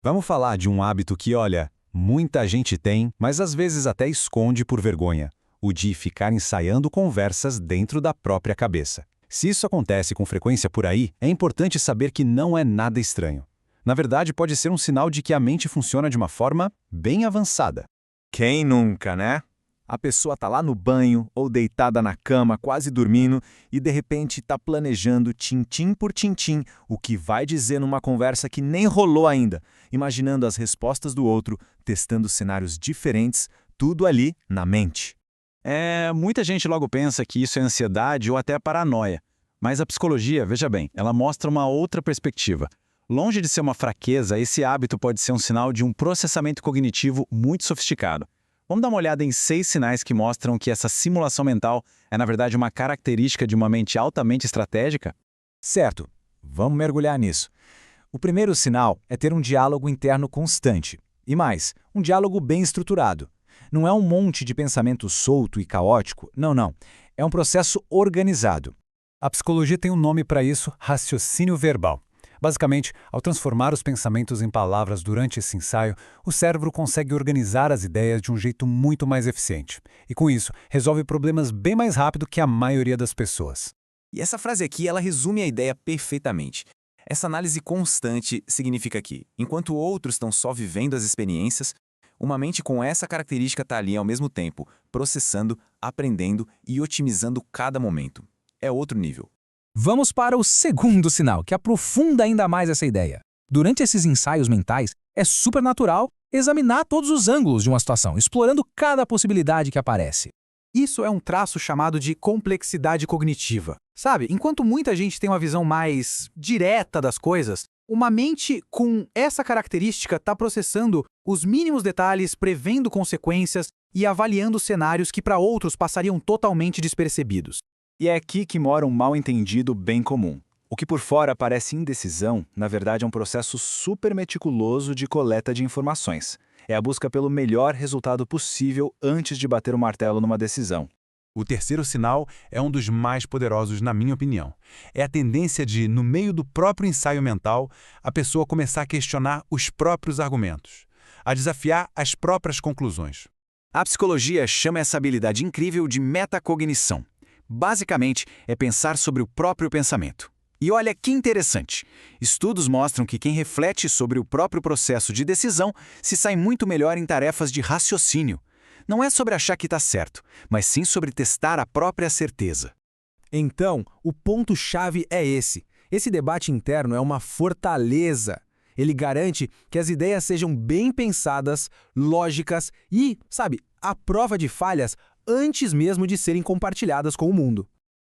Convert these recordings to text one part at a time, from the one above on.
Vamos falar de um hábito que, olha, muita gente tem, mas às vezes até esconde por vergonha: o de ficar ensaiando conversas dentro da própria cabeça. Se isso acontece com frequência por aí, é importante saber que não é nada estranho. Na verdade, pode ser um sinal de que a mente funciona de uma forma bem avançada. Quem nunca, né? A pessoa tá lá no banho ou deitada na cama, quase dormindo, e de repente tá planejando tintim por tintim o que vai dizer numa conversa que nem rolou ainda, imaginando as respostas do outro, testando cenários diferentes, tudo ali na mente. Muita gente logo pensa que isso é ansiedade ou até paranoia. Mas a psicologia, veja bem, ela mostra uma outra perspectiva. Longe de ser uma fraqueza, esse hábito pode ser um sinal de um processamento cognitivo muito sofisticado. Vamos dar uma olhada em 6 sinais que mostram que essa simulação mental é, na verdade, uma característica de uma mente altamente estratégica? Certo, vamos mergulhar nisso. O primeiro sinal é ter um diálogo interno constante. E mais, um diálogo bem estruturado. Não é um monte de pensamento solto e caótico, não. É um processo organizado. A psicologia tem um nome para isso: raciocínio verbal. Basicamente, ao transformar os pensamentos em palavras durante esse ensaio, o cérebro consegue organizar as ideias de um jeito muito mais eficiente. E com isso, resolve problemas bem mais rápido que a maioria das pessoas. E essa frase aqui, ela resume a ideia perfeitamente. Essa análise constante significa que, enquanto outros estão só vivendo as experiências, uma mente com essa característica está ali ao mesmo tempo, processando, aprendendo e otimizando cada momento. É outro nível. Vamos para o segundo sinal, que aprofunda ainda mais essa ideia. Durante esses ensaios mentais, é super natural examinar todos os ângulos de uma situação, explorando cada possibilidade que aparece. Isso é um traço chamado de complexidade cognitiva. Sabe, enquanto muita gente tem uma visão mais direta das coisas, uma mente com essa característica está processando os mínimos detalhes, prevendo consequências e avaliando cenários que para outros passariam totalmente despercebidos. E é aqui que mora um mal-entendido bem comum. O que por fora parece indecisão, na verdade é um processo super meticuloso de coleta de informações. É a busca pelo melhor resultado possível antes de bater o martelo numa decisão. O terceiro sinal é um dos mais poderosos, na minha opinião. É a tendência de, no meio do próprio ensaio mental, a pessoa começar a questionar os próprios argumentos, a desafiar as próprias conclusões. A psicologia chama essa habilidade incrível de metacognição. Basicamente, é pensar sobre o próprio pensamento. E olha que interessante! Estudos mostram que quem reflete sobre o próprio processo de decisão se sai muito melhor em tarefas de raciocínio. Não é sobre achar que está certo, mas sim sobre testar a própria certeza. Então, o ponto-chave é esse. Esse debate interno é uma fortaleza. Ele garante que as ideias sejam bem pensadas, lógicas e, à prova de falhas antes mesmo de serem compartilhadas com o mundo.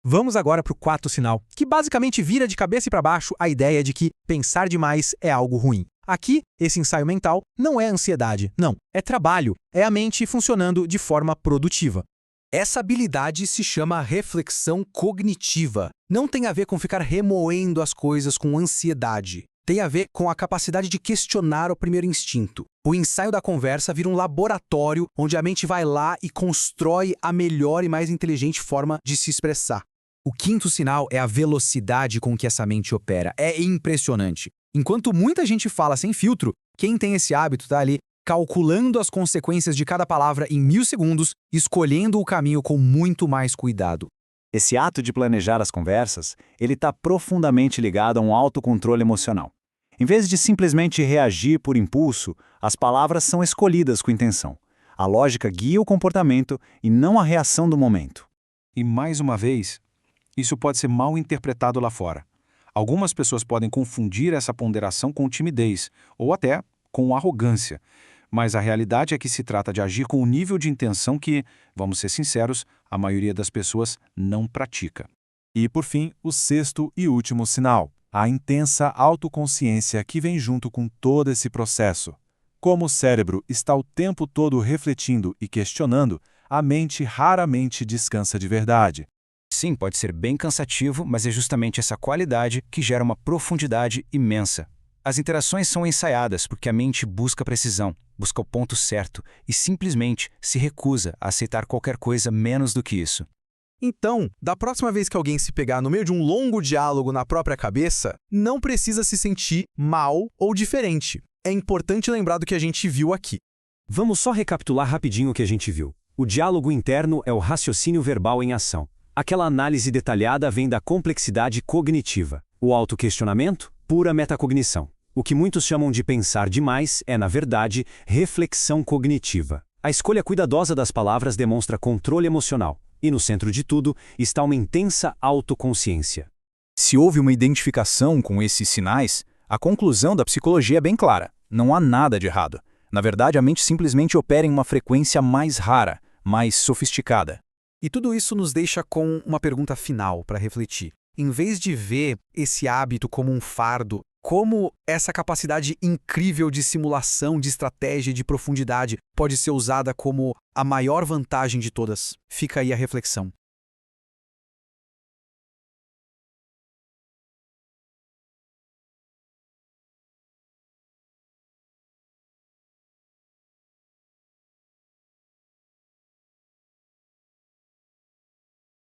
Vamos agora para o quarto sinal, que basicamente vira de cabeça para baixo a ideia de que pensar demais é algo ruim. Aqui, esse ensaio mental não é ansiedade, não, é trabalho, é a mente funcionando de forma produtiva. Essa habilidade se chama reflexão cognitiva. Não tem a ver com ficar remoendo as coisas com ansiedade. Tem a ver com a capacidade de questionar o primeiro instinto. O ensaio da conversa vira um laboratório onde a mente vai lá e constrói a melhor e mais inteligente forma de se expressar. O quinto sinal é a velocidade com que essa mente opera. É impressionante. Enquanto muita gente fala sem filtro, quem tem esse hábito está ali calculando as consequências de cada palavra em 1000 segundos, escolhendo o caminho com muito mais cuidado. Esse ato de planejar as conversas, ele está profundamente ligado a um autocontrole emocional. Em vez de simplesmente reagir por impulso, as palavras são escolhidas com intenção. A lógica guia o comportamento e não a reação do momento. E mais uma vez, isso pode ser mal interpretado lá fora. Algumas pessoas podem confundir essa ponderação com timidez, ou até com arrogância. Mas a realidade é que se trata de agir com um nível de intenção que, vamos ser sinceros, a maioria das pessoas não pratica. E, por fim, o sexto e último sinal: a intensa autoconsciência que vem junto com todo esse processo. Como o cérebro está o tempo todo refletindo e questionando, a mente raramente descansa de verdade. Sim, pode ser bem cansativo, mas é justamente essa qualidade que gera uma profundidade imensa. As interações são ensaiadas porque a mente busca precisão, busca o ponto certo e simplesmente se recusa a aceitar qualquer coisa menos do que isso. Então, da próxima vez que alguém se pegar no meio de um longo diálogo na própria cabeça, não precisa se sentir mal ou diferente. é importante lembrar do que a gente viu aqui. Vamos só recapitular rapidinho o que a gente viu. O diálogo interno é o raciocínio verbal em ação. Aquela análise detalhada vem da complexidade cognitiva. O autoquestionamento, pura metacognição. O que muitos chamam de pensar demais é, na verdade, reflexão cognitiva. A escolha cuidadosa das palavras demonstra controle emocional. E no centro de tudo está uma intensa autoconsciência. Se houve uma identificação com esses sinais, a conclusão da psicologia é bem clara. Não há nada de errado. Na verdade, a mente simplesmente opera em uma frequência mais rara, mais sofisticada. E tudo isso nos deixa com uma pergunta final para refletir. Em vez de ver esse hábito como um fardo, como essa capacidade incrível de simulação, de estratégia e de profundidade pode ser usada como a maior vantagem de todas? Fica aí a reflexão.